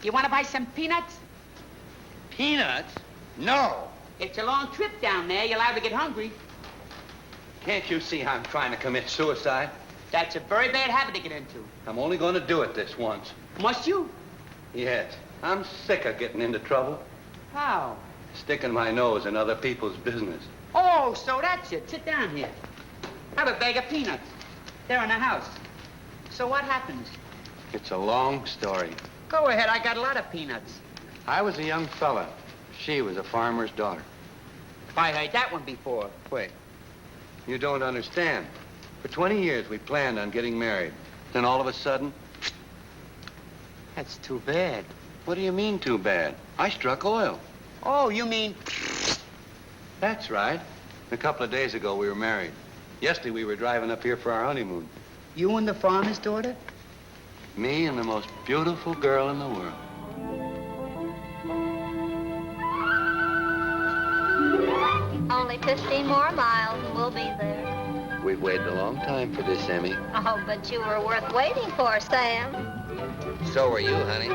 You want to buy some peanuts? Peanuts? No. It's a long trip down there. You're liable to get hungry. Can't you see I'm trying to commit suicide? That's a very bad habit to get into. I'm only going to do it this once. Must you? Yes. I'm sick of getting into trouble. How? Sticking my nose in other people's business. Oh, so that's it. Sit down here. Have a bag of peanuts. They're in the house. So what happens? It's a long story. Go ahead. I got a lot of peanuts. I was a young fella. She was a farmer's daughter. I heard that one before. Wait. You don't understand. For 20 years, we planned on getting married. Then all of a sudden... That's too bad. What do you mean, too bad? I struck oil. Oh, you mean... That's right. A couple of days ago, we were married. Yesterday, we were driving up here for our honeymoon. You and the farmer's daughter? Me and the most beautiful girl in the world. Only 15 more miles and we'll be there. We've waited a long time for this, Emmy. Oh, but you were worth waiting for, Sam. So are you, honey.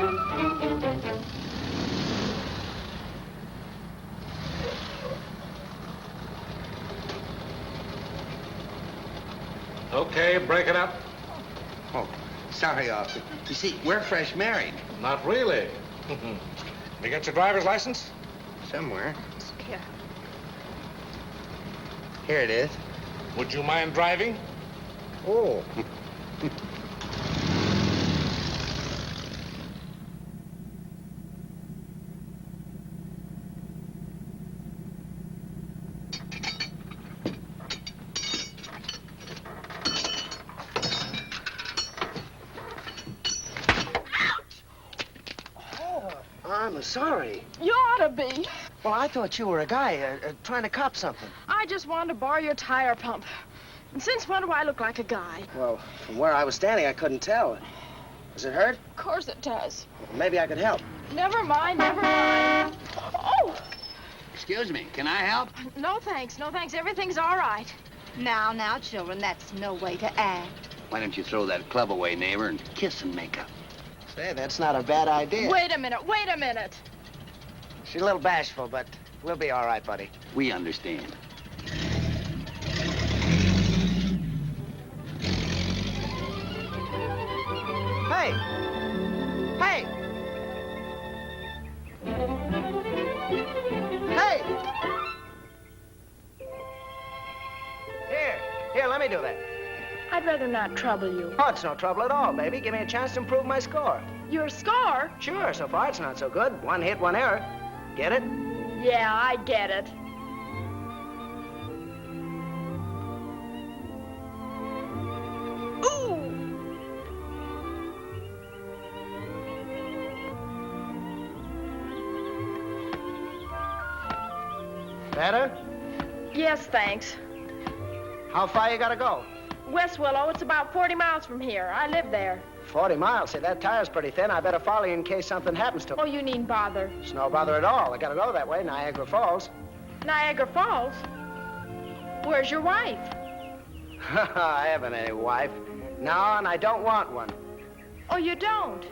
Okay, break it up. Oh, sorry, officer. You see, we're fresh married. Not really. You got your driver's license? Somewhere. Here. Here it is. Would you mind driving? Oh. I'm sorry. You ought to be. Well, I thought you were a guy trying to cop something. I just wanted to borrow your tire pump. And since when do I look like a guy? Well, from where I was standing, I couldn't tell. Does it hurt? Of course it does. Well, maybe I could help. Never mind, never mind. Oh! Excuse me, can I help? No thanks, no thanks. Everything's all right. Now, children, that's no way to act. Why don't you throw that club away, neighbor, and kiss and make up? Say, that's not a bad idea. Wait a minute, wait a minute. She's a little bashful, but we'll be all right, buddy. We understand. Hey! Hey! Hey! Here, let me do that. I'd rather not trouble you. Oh, it's no trouble at all, baby. Give me a chance to improve my score. Your score? Sure, so far it's not so good. One hit, one error. Get it? Yeah, I get it. Ooh! Better? Yes, thanks. How far you gotta go? West Willow, it's about 40 miles from here. I live there. 40 miles. Say, that tire's pretty thin. I better follow you in case something happens to me. Oh, you needn't bother. It's no bother at all. I gotta go that way, Niagara Falls. Niagara Falls? Where's your wife? I haven't any wife. No, and I don't want one. Oh, you don't?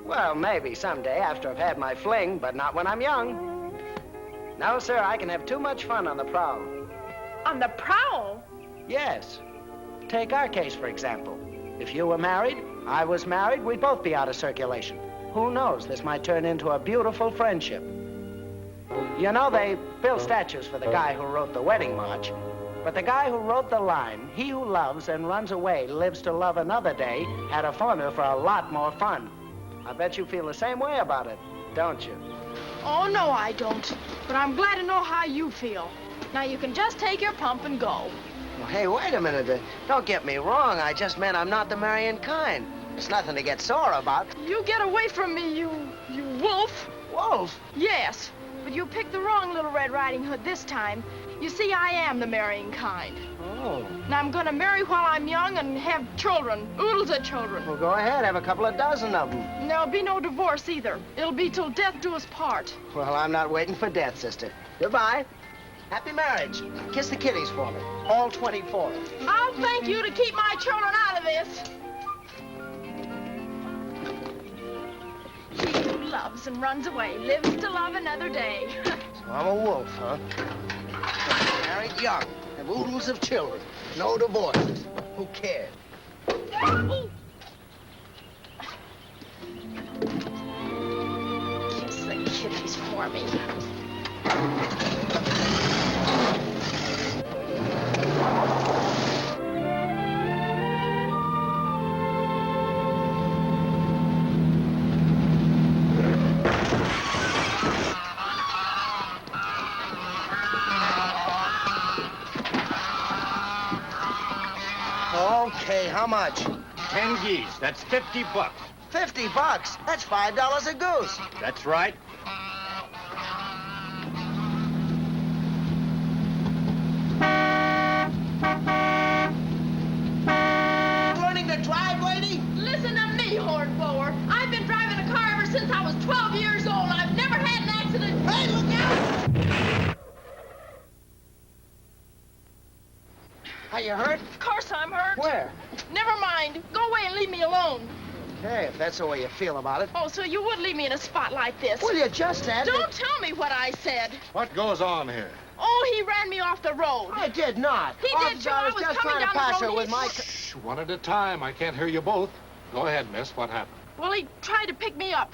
Well, maybe someday after I've had my fling, but not when I'm young. No, sir, I can have too much fun on the prowl. On the prowl? Yes. Take our case, for example. If you were married, I was married, we'd both be out of circulation. Who knows, this might turn into a beautiful friendship. You know, they built statues for the guy who wrote the wedding march. But the guy who wrote the line, "He who loves and runs away lives to love another day," had a formula for a lot more fun. I bet you feel the same way about it, don't you? Oh, no, I don't. But I'm glad to know how you feel. Now, you can just take your pump and go. Well, hey, wait a minute. Don't get me wrong. I just meant I'm not the marrying kind. It's nothing to get sore about. You get away from me, you wolf. Wolf? Yes. But you picked the wrong Little Red Riding Hood this time. You see, I am the marrying kind. Oh. And I'm gonna marry while I'm young and have children, oodles of children. Well, go ahead, have a couple of dozen of them. And there'll be no divorce either. It'll be till death do us part. Well, I'm not waiting for death, sister. Goodbye. Happy marriage. Kiss the kiddies for me. All 24. I'll thank you to keep my children out of this. She who loves and runs away lives to love another day. So I'm a wolf, huh? Married young, have oodles of children, no divorces. Who cares? Kiss the kiddies for me. Okay, how much? 10 geese. That's 50 bucks. 50 bucks. That's $5 a goose. That's right. Learning to drive, lady? Listen to me, horn blower. I've been driving a car ever since I was 12 years old. I've never had an accident. Hey, look out! Are you hurt? Of course I'm hurt. Where? Never mind. Go away and leave me alone. Hey, if that's the way you feel about it. Oh, so you would leave me in a spot like this? Well, you just had Don't tell me what I said. What goes on here? Oh, he ran me off the road. I did not. He did, Officer, too. I I was was just coming trying to down the pass her road. with my... Shh, one at a time. I can't hear you both. Go ahead, miss. What happened? Well, he tried to pick me up.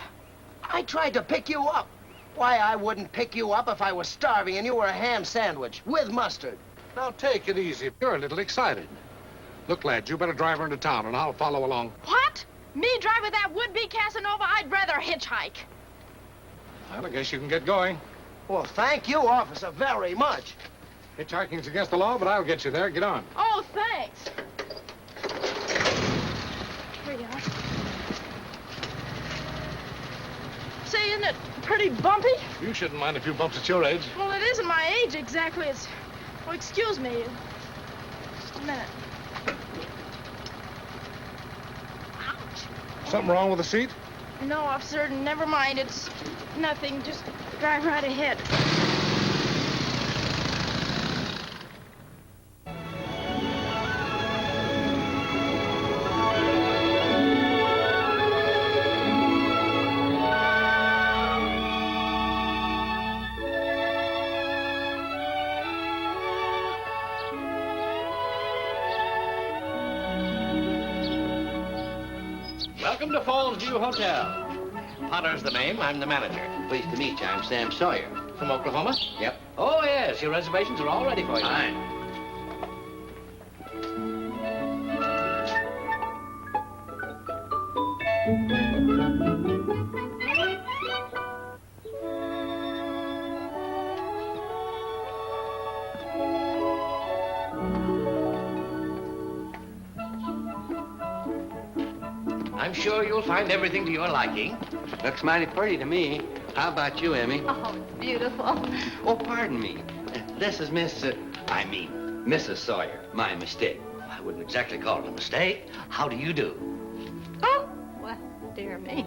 I tried to pick you up. Why, I wouldn't pick you up if I was starving and you were a ham sandwich with mustard. Now, take it easy. You're a little excited. Look, lad, you better drive her into town, and I'll follow along. What? Me drive with that would-be Casanova? I'd rather hitchhike. Well, I guess you can get going. Well, thank you, officer, very much. Hitchhiking's against the law, but I'll get you there. Get on. Oh, thanks. Here you are. Say, isn't it pretty bumpy? You shouldn't mind a few bumps at your age. Well, it isn't my age exactly. It's... Oh, excuse me. Just a minute. Ouch. Something wrong with the seat? No, officer, never mind. It's nothing. Just drive right ahead. Welcome to Falls View Hotel. Potter's the name. I'm the manager. Pleased to meet you. I'm Sam Sawyer. From Oklahoma? Yep. Oh, yes. Your reservations are all ready for you. Fine. I'm sure you'll find everything to your liking. Looks mighty pretty to me. How about you, Emmy? Oh, beautiful. Oh, pardon me. This is Mrs. Sawyer. My mistake. I wouldn't exactly call it a mistake. How do you do? Oh, well, dear me.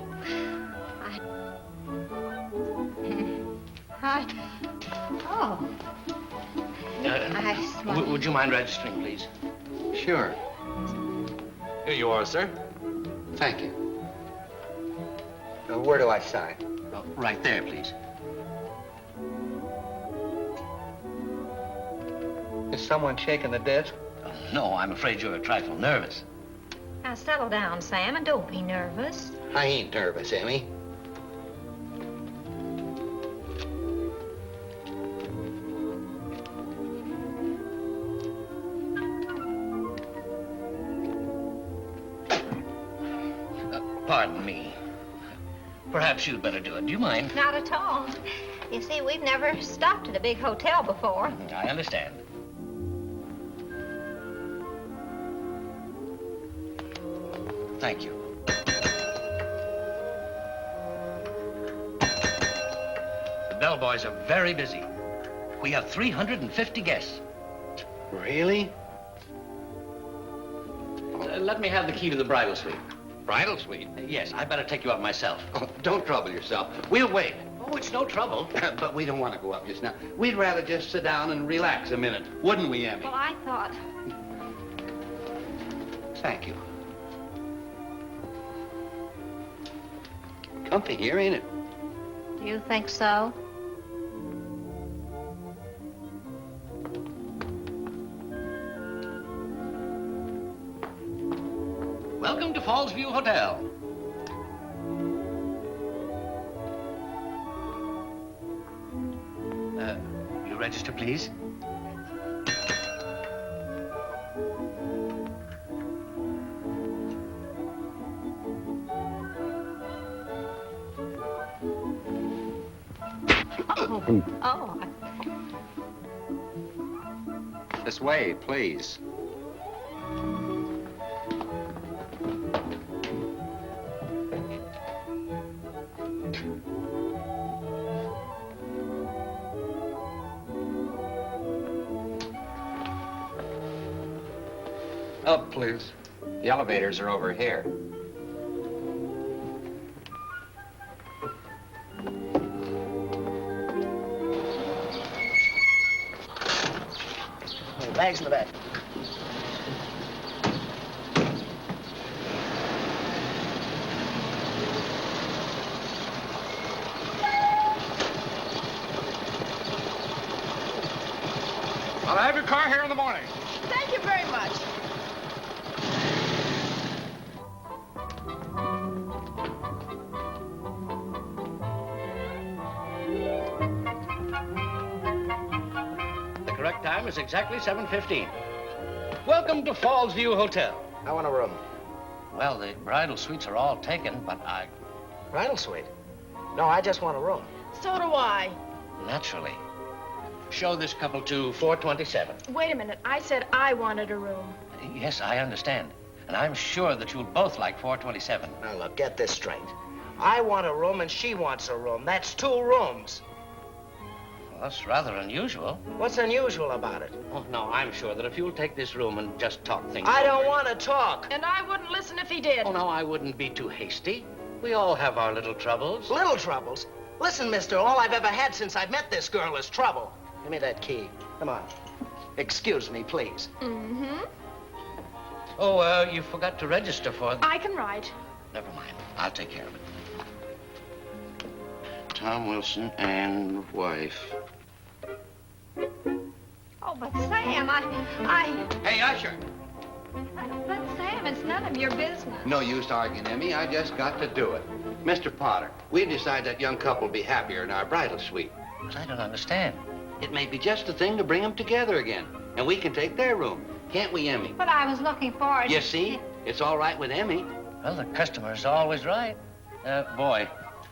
Hi. Oh. Nice one. Would you mind registering, please? Sure. Here you are, sir. Thank you. Where do I sign? Oh, right there, please. Is someone shaking the desk? No, I'm afraid you're a trifle nervous. Now, settle down, Sam, and don't be nervous. I ain't nervous, Emmy. Pardon me. Perhaps you'd better do it. Do you mind? Not at all. You see, we've never stopped at a big hotel before. I understand. Thank you. The hotel boys are very busy. We have 350 guests. Really? Let me have the key to the bridal suite. Bridal suite? Yes, I better take you up myself. Oh, don't trouble yourself. We'll wait. Oh, it's no trouble. But we don't want to go up just now. We'd rather just sit down and relax a minute. Wouldn't we, Emmy? Well, I thought... Thank you. Comfy here, ain't it? Do you think so? Welcome to Fallsview Hotel. You register, please? Oh, This way, please. Up, please. The elevators are over here. Bags in the back. I'll have your car here in the morning. Thank you very much. The correct time is exactly 7:15. Welcome to Fallsview Hotel. I want a room. Well, the bridal suites are all taken, but Bridal suite? No, I just want a room. So do I. naturally, show this couple to 427. Wait a minute. I said I wanted a room. Yes, I understand. And I'm sure that you'll both like 427. Now, look, get this straight. I want a room and she wants a room. That's 2 rooms. Well, that's rather unusual. What's unusual about it? Oh, no, I'm sure that if you'll take this room and just talk things I don't over- want to talk. And I wouldn't listen if he did. Oh, no, I wouldn't be too hasty. We all have our little troubles. Little troubles? Listen, mister, all I've ever had since I've met this girl is trouble. Give me that key. Come on. Excuse me, please. Mm-hmm. Oh, you forgot to register for... I can write. Never mind. I'll take care of it. Tom Wilson and wife. oh, but Sam, Hey, Usher. But Sam, it's none of your business. No use arguing, Emmy. I just got to do it. Mr. Potter, we decided that young couple will be happier in our bridal suite. But I don't understand. It may be just the thing to bring them together again. And we can take their room. Can't we, Emmy? But I was looking forward You see? It's all right with Emmy. Well, the customer's always right. Boy,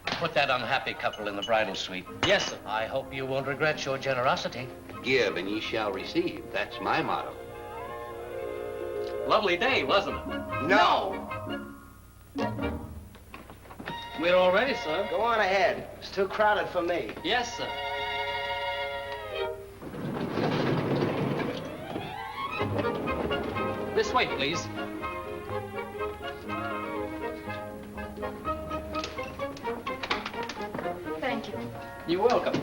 put that unhappy couple in the bridal suite. Yes, sir. I hope you won't regret your generosity. Give and ye shall receive. That's my motto. Lovely day, wasn't it? No! We're all ready, sir. Go on ahead. It's too crowded for me. Yes, sir. This way, please. Thank you. You're welcome.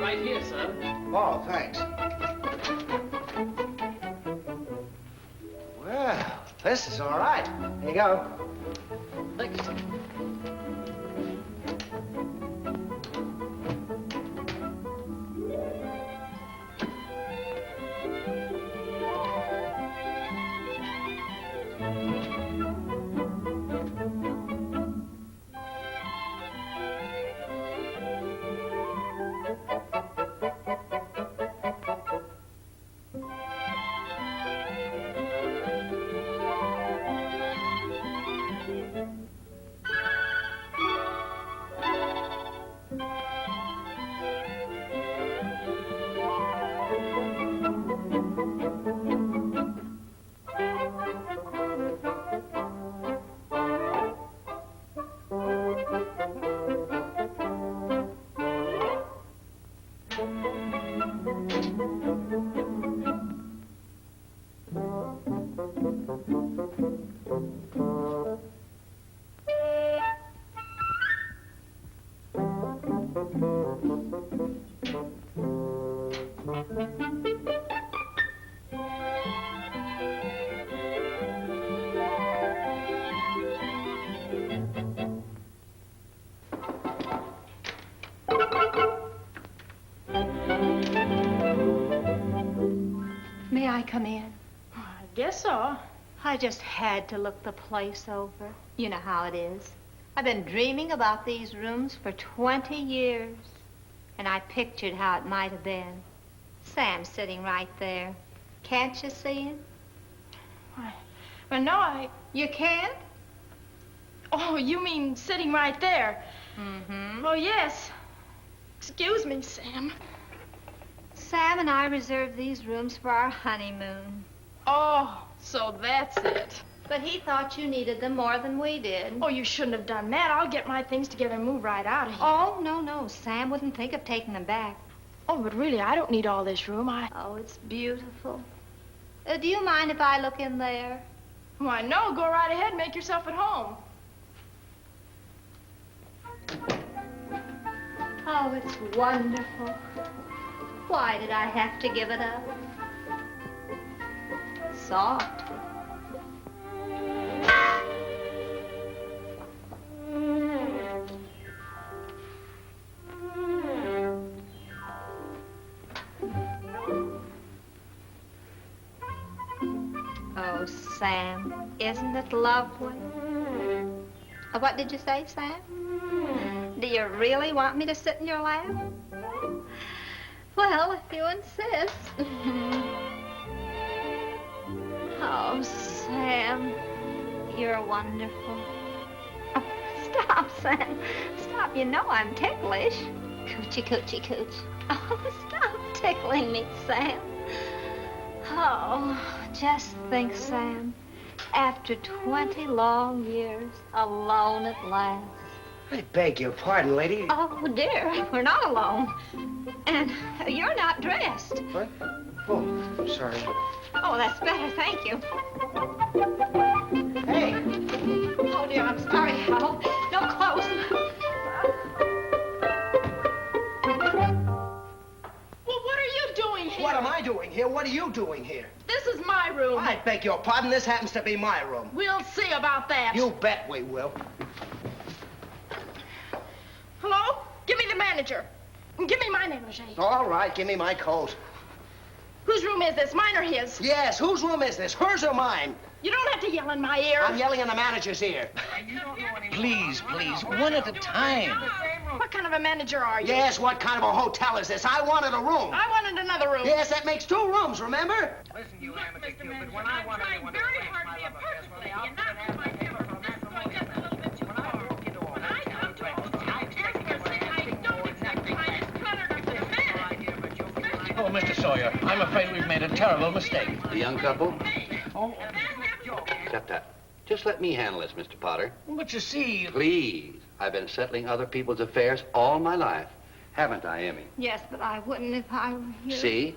Right here, sir. Oh, thanks. Well, this is all right. Here you go. Thank you, sir. May I come in? I guess so. I just had to look the place over. You know how it is. I've been dreaming about these rooms for 20 years. And I pictured how it might have been. Sam's sitting right there. Can't you see him? Well, no, You can't? Oh, you mean sitting right there? Mm-hmm. Oh, yes. Excuse me, Sam. Sam and I reserved these rooms for our honeymoon. Oh, so that's it. But he thought you needed them more than we did. Oh, you shouldn't have done that. I'll get my things together and move right out of here. Oh, no. Sam wouldn't think of taking them back. Oh, but really, I don't need all this room. Oh, it's beautiful. Do you mind if I look in there? Why, no. Go right ahead. Make yourself at home. Oh, it's wonderful. Why did I have to give it up? Soft. Oh, Sam, isn't it lovely? What did you say, Sam? Do you really want me to sit in your lap? Well, if you insist. Oh, Sam, you're wonderful. Oh, stop, Sam. Stop. You know I'm ticklish. Coochie, coochie, cooch. Oh, stop tickling me, Sam. Oh, just think, Sam. After 20 long years, alone at last. I beg your pardon, lady. Oh, dear, we're not alone. And you're not dressed. What? Oh, sorry. Oh, that's better, thank you. Hey! Oh, dear, I'm sorry, Hal. No clothes. Well, what are you doing here? What am I doing here? What are you doing here? This is my room. I beg your pardon. This happens to be my room. We'll see about that. You bet we will. Hello? Give me the manager. And give me my negligee. All right, give me my coat. Whose room is this, mine or his? Yes, whose room is this? Hers or mine? You don't have to yell in my ear. I'm yelling in the manager's ear. Please, one at a time. What kind of a manager are you? Yes, what kind of a hotel is this? I wanted a room. I wanted another room. Yes, that makes 2 rooms, remember? Listen, you amateur Cupid, when I want anyone to very fix hard my to be a love affairs, perfect lady, I'll and put not an ad in my like paper for a this is going matrimonial just a little bit too When I far. walk into a When I hotel, come to a hotel, I expect to get what I I have don't expect the finest cutter to the man. Oh, Mr. Sawyer, I'm afraid we've made a terrible mistake. The young couple? Oh, Shut that. Just let me handle this, Mr. Potter. but you see... Please. I've been settling other people's affairs all my life. Haven't I, Emmy? Yes, but I wouldn't if I were here. See?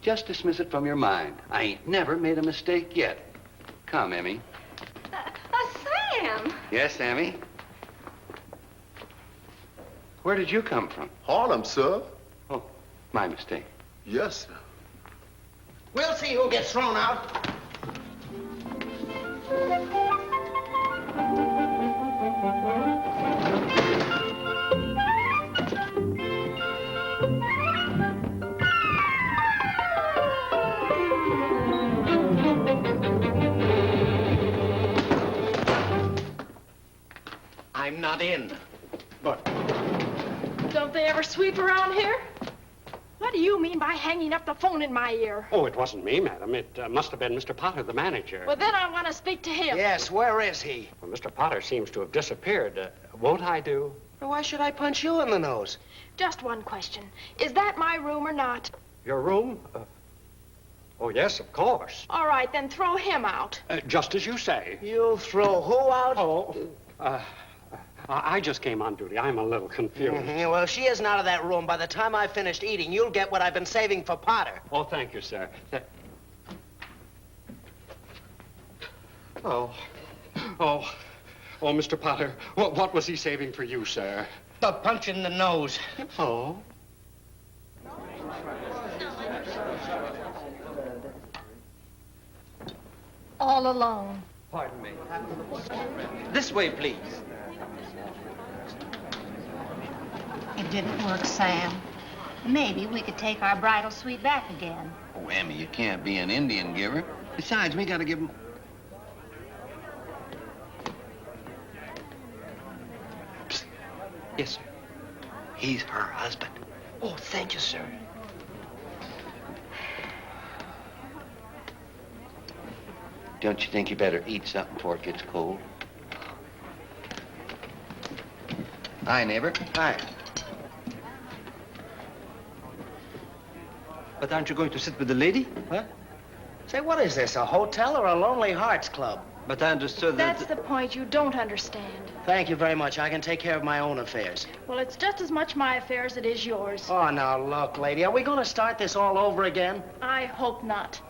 Just dismiss it from your mind. I ain't never made a mistake yet. Come, Emmy. Sam! Yes, Emmy? Where did you come from? Harlem, sir. Oh, my mistake. Yes, sir. We'll see who gets thrown out. I'm not in. But Don't they ever sweep around here? What do you mean by hanging up the phone in my ear? oh, it wasn't me, madam. It must have been Mr. Potter, the manager. Well, then I want to speak to him. Yes, where is he? Well, Mr. Potter seems to have disappeared. Won't I do? Why should I punch you in the nose? Just one question. Is that my room or not? Your room? Oh, yes, of course. All right, then throw him out. Just as you say. You'll throw who out? Oh, I just came on duty. I'm a little confused. Well, if she isn't out of that room, by the time I've finished eating, you'll get what I've been saving for Potter. Oh, thank you, sir. Oh, Oh, Mr. Potter, what was he saving for you, sir? The punch in the nose. Oh? All alone. Pardon me. This way, please. It didn't work, Sam. Maybe we could take our bridal suite back again. Oh, Emmy, you can't be an Indian giver. Besides, we gotta give him... Psst. Yes, sir. He's her husband. Oh, thank you, sir. Don't you think you better eat something before it gets cold? Hi, neighbor. Hi. But aren't you going to sit with the lady? What? Say, what is this, a hotel or a Lonely Hearts Club? But I understood that... That's the point you don't understand. Thank you very much. I can take care of my own affairs. Well, it's just as much my affair as it is yours. Oh, now, look, lady, are we going to start this all over again? I hope not.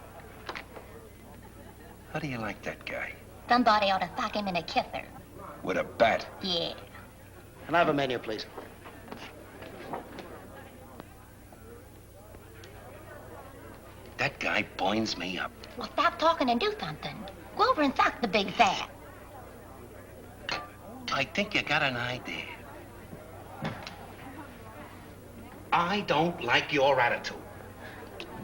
How do you like that guy? Somebody ought to sock him in a kisser. With a bat. Yeah. Can I have a menu, please? That guy binds me up. Well, stop talking and do something. Go over and sock the big fat. I think you got an idea. I don't like your attitude.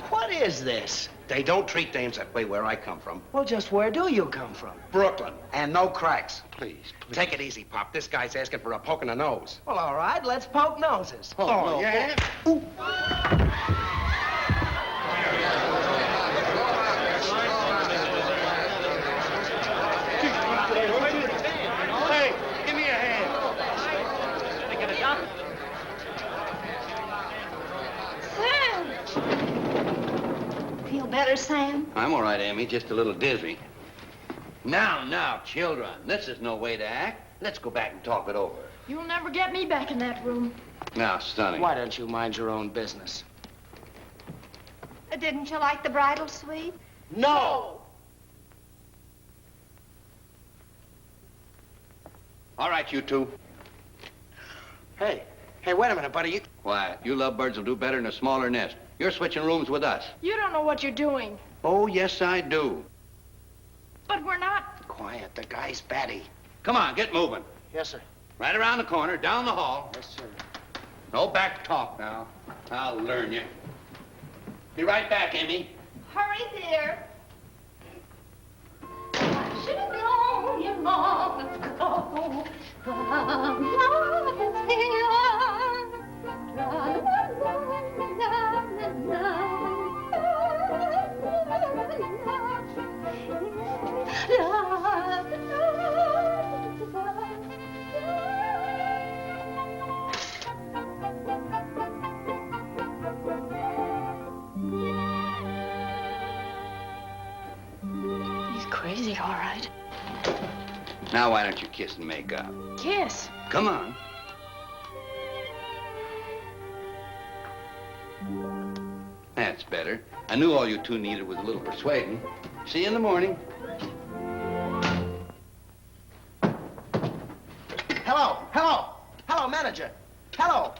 What is this? They don't treat dames that way where I come from. Well, just where do you come from? Brooklyn, and no cracks. Please. Take it easy, Pop. This guy's asking for a poke in the nose. Well, all right, let's poke noses. Oh, yeah? Hey, give me a hand. Sam! Feel better, Sam? I'm all right, Amy. Just a little dizzy. Now, children. This is no way to act. Let's go back and talk it over. You'll never get me back in that room. Now, Sonny. Why don't you mind your own business? Didn't you like the bridal suite? No! All right, you two. Hey, wait a minute, buddy. You... Quiet. You lovebirds will do better in a smaller nest. You're switching rooms with us. You don't know what you're doing. Oh, yes, I do. But we're not. Quiet, the guy's batty. Come on, get moving. Yes, sir. Right around the corner, down the hall. Yes, sir. No back talk now. I'll learn you. Be right back, Amy. Hurry, dear. I should have known you long ago. Love is here. He's crazy, all right. Now, why don't you kiss and make up? Kiss. Come on. That's better. I knew all you two needed was a little persuading. See you in the morning. Hello, manager. Hello.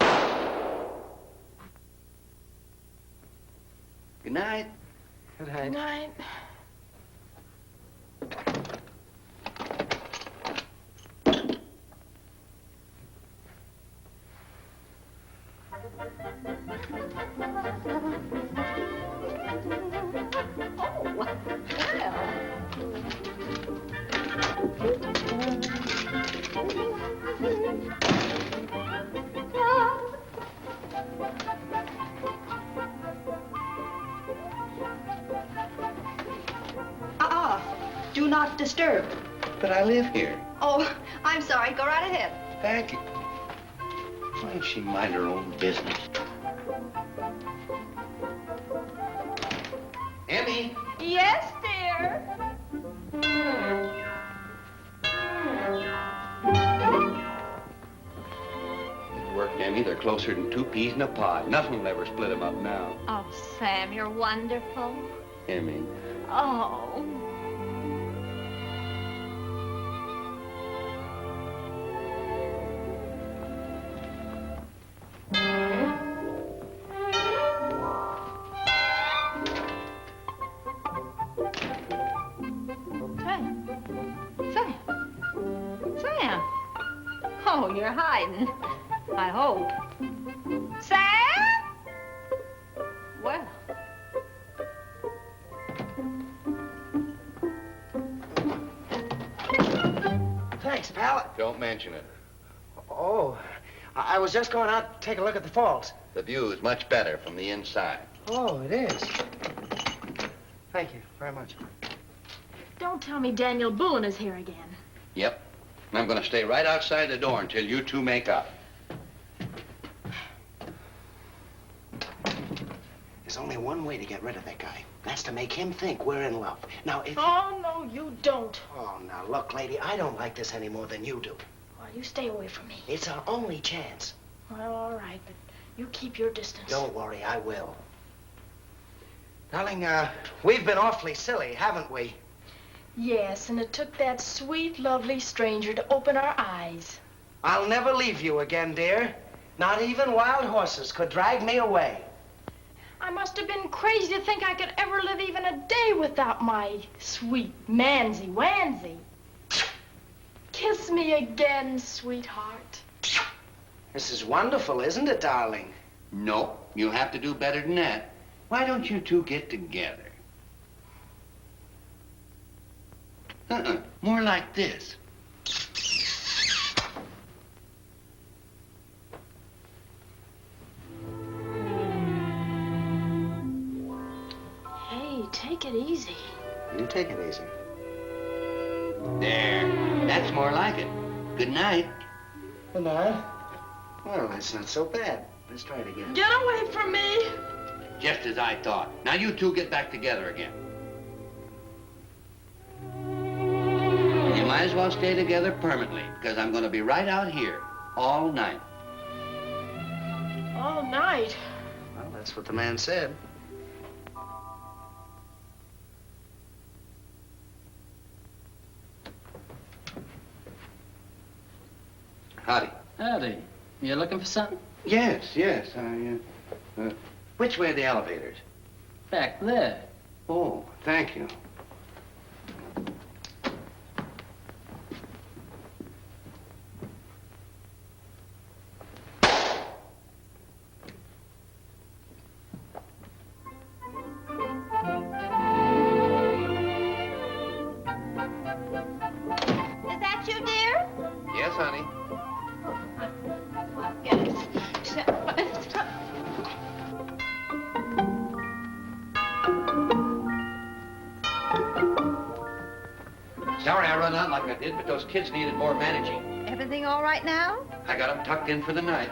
Good night. Good Good night. Do not disturb. But I live here. Oh, I'm sorry. Go right ahead. Thank you. Why don't she mind her own business? Emmy. Yes, dear. It worked, Emmy. They're closer than two peas in a pod. Nothing will ever split them up now. Oh, Sam, you're wonderful. Emmy. Oh. they're hiding. I hope. Sam? Well. Thanks, pal. Don't mention it. Oh, I was just going out to take a look at the falls. The view is much better from the inside. Oh, it is. Thank you very much. Don't tell me Daniel Boone is here again. Yep. And I'm going to stay right outside the door until you two make up. There's only one way to get rid of that guy. That's to make him think we're in love. Now, if... Oh, no, you don't. Oh, now, look, lady, I don't like this any more than you do. Well, you stay away from me. It's our only chance. Well, all right, but you keep your distance. Don't worry, I will. Darling, we've been awfully silly, haven't we? Yes, and it took that sweet, lovely stranger to open our eyes. I'll never leave you again, dear. Not even wild horses could drag me away. I must have been crazy to think I could ever live even a day without my sweet Mansy-Wansy. Kiss me again, sweetheart. This is wonderful, isn't it, darling? No, you have to do better than that. Why don't you two get together? More like this. Hey, take it easy. You take it easy. There. That's more like it. Good night. Good night. Well, that's not so bad. Let's try it again. Get away from me. Just as I thought. Now you two get back together again. You might as well stay together permanently, because I'm going to be right out here all night. All night. Well, that's what the man said. Howdy. Howdy. You looking for something? Yes. Which way are the elevators? Back there. Oh, thank you. Is that you, dear? Yes, honey. Sorry I run out like I did, but those kids needed more managing. Everything all right now? I got them tucked in for the night.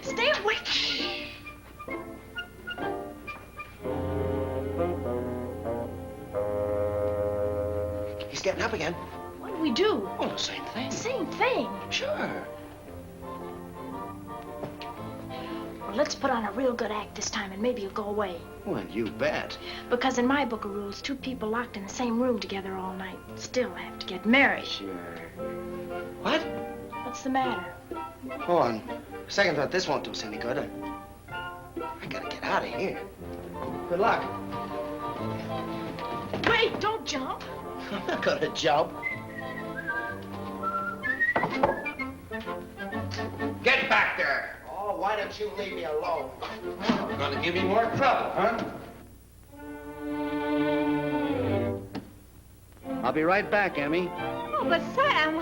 Stay away from me. He's getting up again. What do we do? Well, the same thing. Same thing. Sure. Well, let's put on a real good act this time, and maybe you'll go away. Well, you bet. Because in my book of rules, two people locked in the same room together all night still have to get married. Sure. What? What's the matter? Oh, on second thought, this won't do us any good. I gotta get out of here. Good luck. Wait, don't jump. I'm not gonna jump. Get back there! Oh, why don't you leave me alone? You're going to give me more trouble, huh? I'll be right back, Emmy. Oh, but Sam,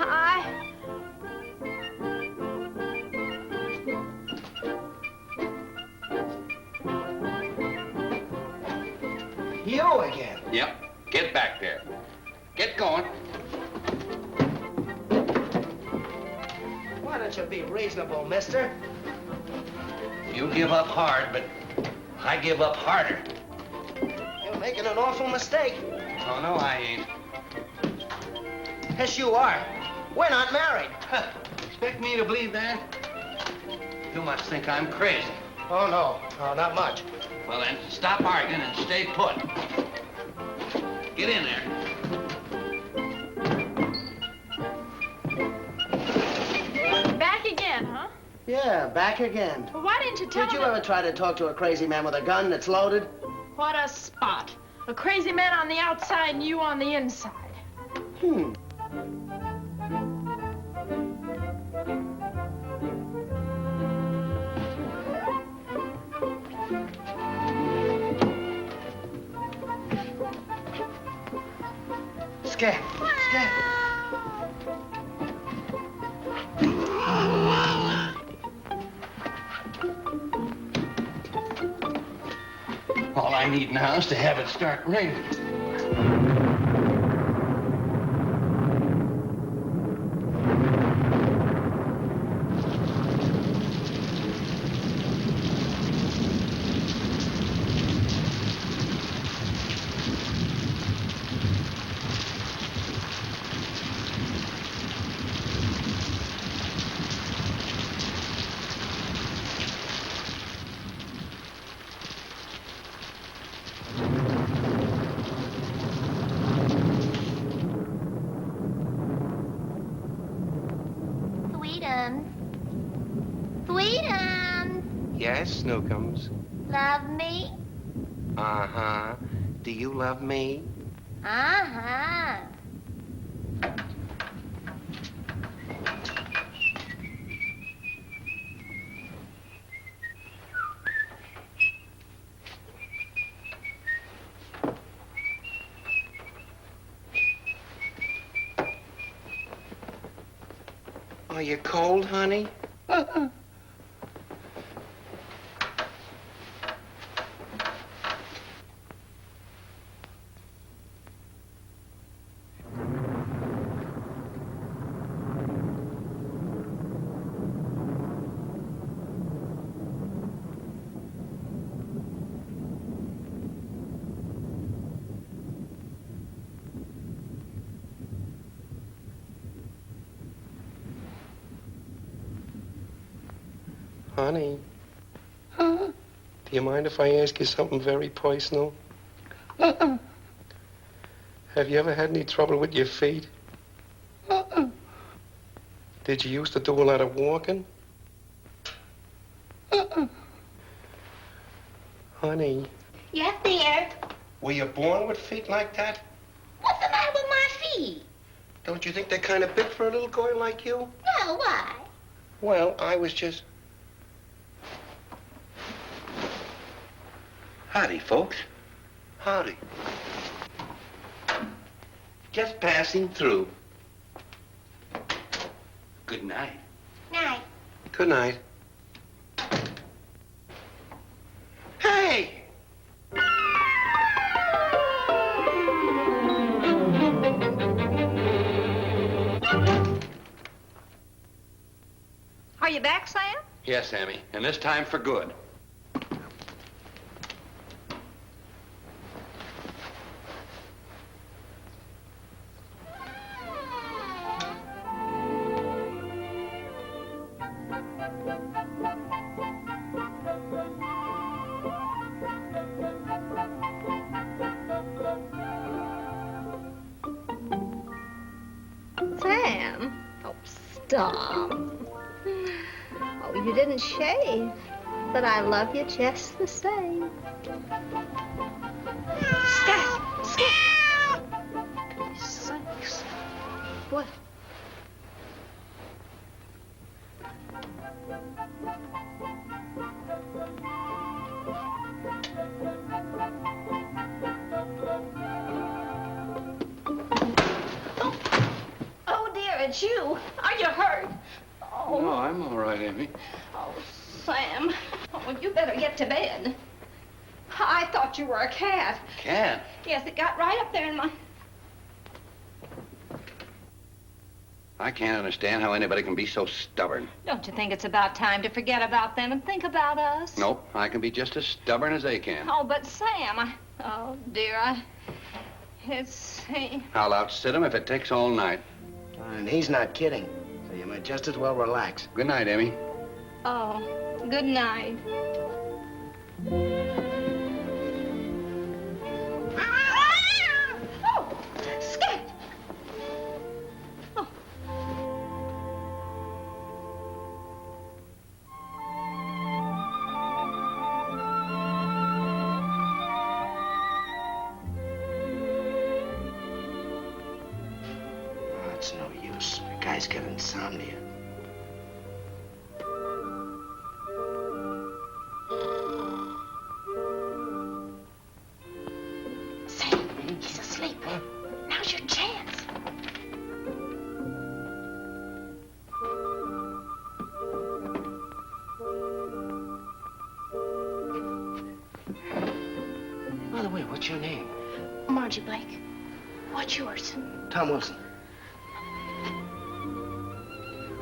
You again. Yep. Get back there. Get going. Why don't you be reasonable, mister? You give up hard, but I give up harder. You're making an awful mistake. Oh, no, I ain't. Yes, you are. We're not married. Expect me to believe that? You must think I'm crazy. Oh, no. No, not much. Well, then, stop arguing and stay put. Get in there. Back again, huh? Yeah, back again. Well, why didn't you tell Did you him ever try to talk to a crazy man with a gun that's loaded? What a spot. A crazy man on the outside and you on the inside. Scat. Scat. All I need now is to have it start raining. Sweetums. Yes, Snookums. Love me? Uh-huh. Do you love me? Uh-huh. Are you cold, honey? Honey, do you mind if I ask you something very personal? Have you ever had any trouble with your feet? Did you used to do a lot of walking? Honey, Yes, dear. were you born with feet like that? What's the matter with my feet? Don't you think they're kind of big for a little girl like you? No, why? Well, I was just... Howdy, folks. Howdy. Just passing through. Good night. Night. Good night. Hey! Are you back, Sam? Yes, Sammy, and this time for good. Sam? Oh, stop. Oh, you didn't shave, but I love you just the same. Scat! Scat! Sakes. What? Oh, dear, it's you. Are you hurt? Oh. No, I'm all right, Amy. Oh, Sam. Oh, you better get to bed. I thought you were a cat. Cat? Yes, it got right up there in my... I can't understand how anybody can be so stubborn. Don't you think it's about time to forget about them and think about us? Nope, I can be just as stubborn as they can. Oh, but Sam, oh, dear, it's... I'll outsit them if it takes all night. And he's not kidding, so you might just as well relax. Good night, Amy. Oh, good night. Oh, Scat! Oh. It's no use. The guy's got insomnia. Say, he's asleep. Now's your chance. By the way, what's your name? Margie Blake. What's yours? Tom Wilson.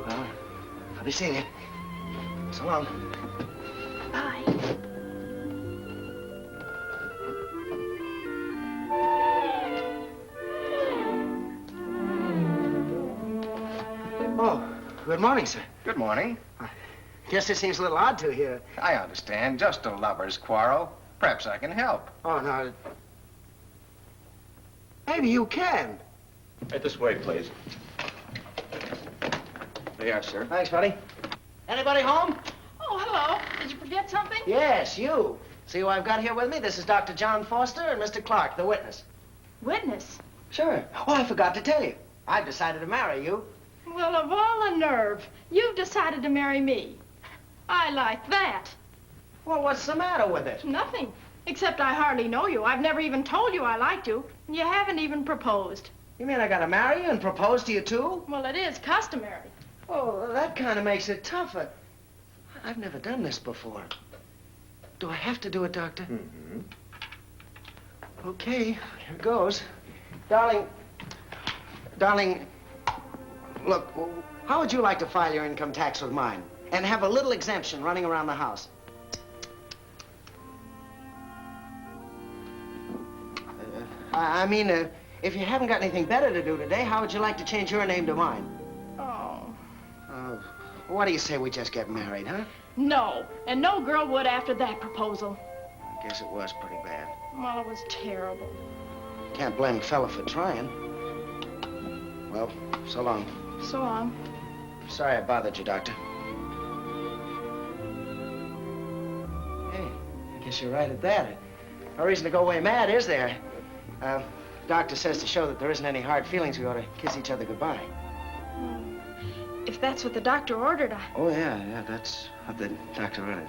Well, I'll be seeing you. So long. Bye. Oh, good morning, sir. Good morning. Guess it seems a little odd to hear. I understand. Just a lover's quarrel. Perhaps I can help. Oh, no. Maybe you can. Right this way, please. There you are, sir. Thanks, buddy. Anybody home? Oh, hello. Did you forget something? Yes, you. See who I've got here with me? This is Dr. John Foster and Mr. Clark, the witness. Witness? Sure. Oh, I forgot to tell you. I've decided to marry you. Well, of all the nerve, you've decided to marry me. I like that. Well, what's the matter with it? Nothing. Except I hardly know you. I've never even told you I liked you. You haven't even proposed. You mean I gotta marry you and propose to you, too? Well, it is customary. Oh, that kind of makes it tougher. I've never done this before. Do I have to do it, Doctor? Mm-hmm. Okay, here goes. Darling, look, how would you like to file your income tax with mine? And have a little exemption running around the house? I mean, if you haven't got anything better to do today, how would you like to change your name to mine? Oh. What do you say we just get married, huh? No. And no girl would after that proposal. I guess it was pretty bad. Well, it was terrible. Can't blame a fella for trying. Well, so long. So long. Sorry I bothered you, Doctor. Hey, I guess you're right at that. No reason to go away mad, is there? Doctor says to show that there isn't any hard feelings, we ought to kiss each other goodbye. If that's what the doctor ordered, Oh, yeah, that's what the doctor ordered.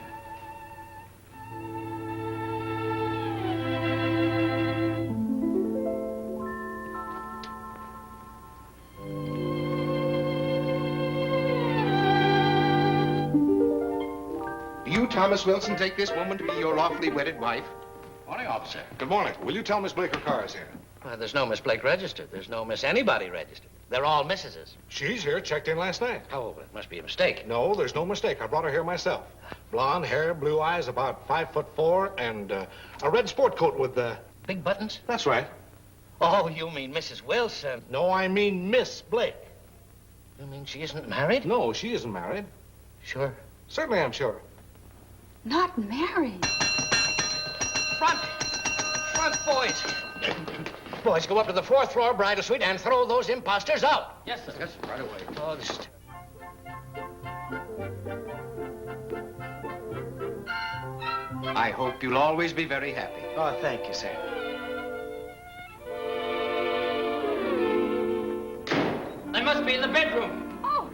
Do you, Thomas Wilson, take this woman to be your lawfully wedded wife? Morning, officer. Good morning. Will you tell Miss Blake her car is here? There's no Miss Blake registered. There's no Miss anybody registered. They're all Mrs's. She's here, checked in last night. Oh, it must be a mistake. No, there's no mistake. I brought her here myself. Blonde hair, blue eyes, about 5'4", and a red sport coat with big buttons? That's right. Oh, you mean Mrs. Wilson? No, I mean Miss Blake. You mean she isn't married? No, she isn't married. Sure. Certainly, I'm sure. Not married. Front, boys. Boys, go up to the 4th floor bridal suite and throw those imposters out. Yes, sir. Yes, right away. Oh, this is I hope you'll always be very happy. Oh, thank you, sir. They must be in the bedroom. Oh,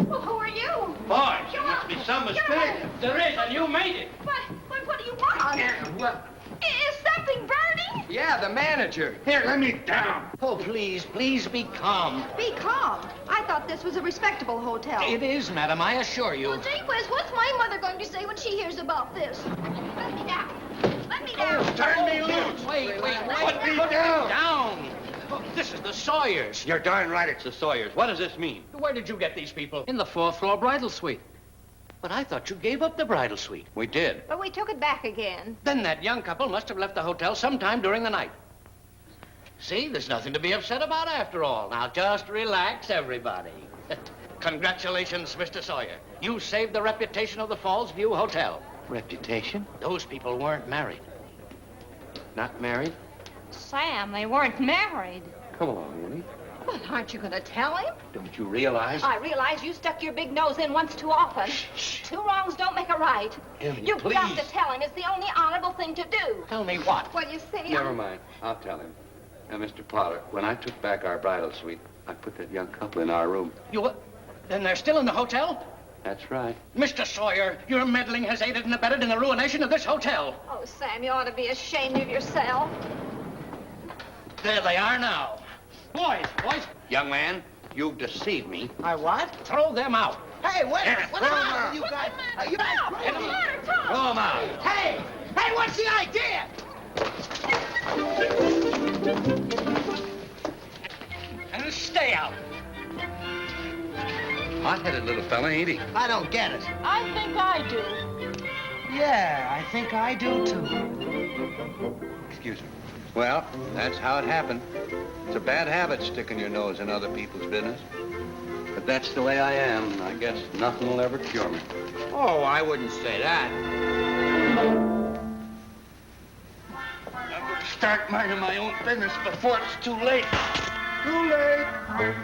well, who are you? Boy, there must be some mistake. There is, and you made it. But what do you want? Is something burning? Yeah, the manager. Here, let me down. Oh, please be calm. Be calm. I thought this was a respectable hotel. It is, madam, I assure you. Well, gee whiz, what's my mother going to say when she hears about this? Let me down. Let me down. Turn me loose. Wait. Put me down. Down. Oh, this is the Sawyers. You're darn right it's the Sawyers. What does this mean? Where did you get these people? In the 4th floor bridal suite. But I thought you gave up the bridal suite. We did. But we took it back again. Then that young couple must have left the hotel sometime during the night. See, there's nothing to be upset about after all. Now, just relax, everybody. Congratulations, Mr. Sawyer. You saved the reputation of the Falls View Hotel. Reputation? Those people weren't married. Not married? Sam, they weren't married. Come on, Willie. Well, aren't you going to tell him? Don't you realize? I realize you stuck your big nose in once too often. Two wrongs don't make a right. Emmy, You've please. got to tell him. It's the only honorable thing to do. Tell me what? Well, you see, Never mind. I'll tell him. Now, Mr. Potter, when I took back our bridal suite, I put that young couple in our room. You what? Then they're still in the hotel? That's right. Mr. Sawyer, your meddling has aided and abetted in the ruination of this hotel. Oh, Sam, you ought to be ashamed of yourself. There they are now. Boys. Young man, you've deceived me. I what? Throw them out. Hey, what the Throw 'em matter out. with you guys? You Throw them out. Hey, what's the idea? And stay out. Hot-headed little fella, ain't he? I don't get it. I think I do. Yeah, I think I do, too. Excuse me. Well, that's how it happened. It's a bad habit sticking your nose in other people's business. But that's the way I am. I guess nothing will ever cure me. Oh, I wouldn't say that. I'm going to start minding my own business before it's too late. Too late.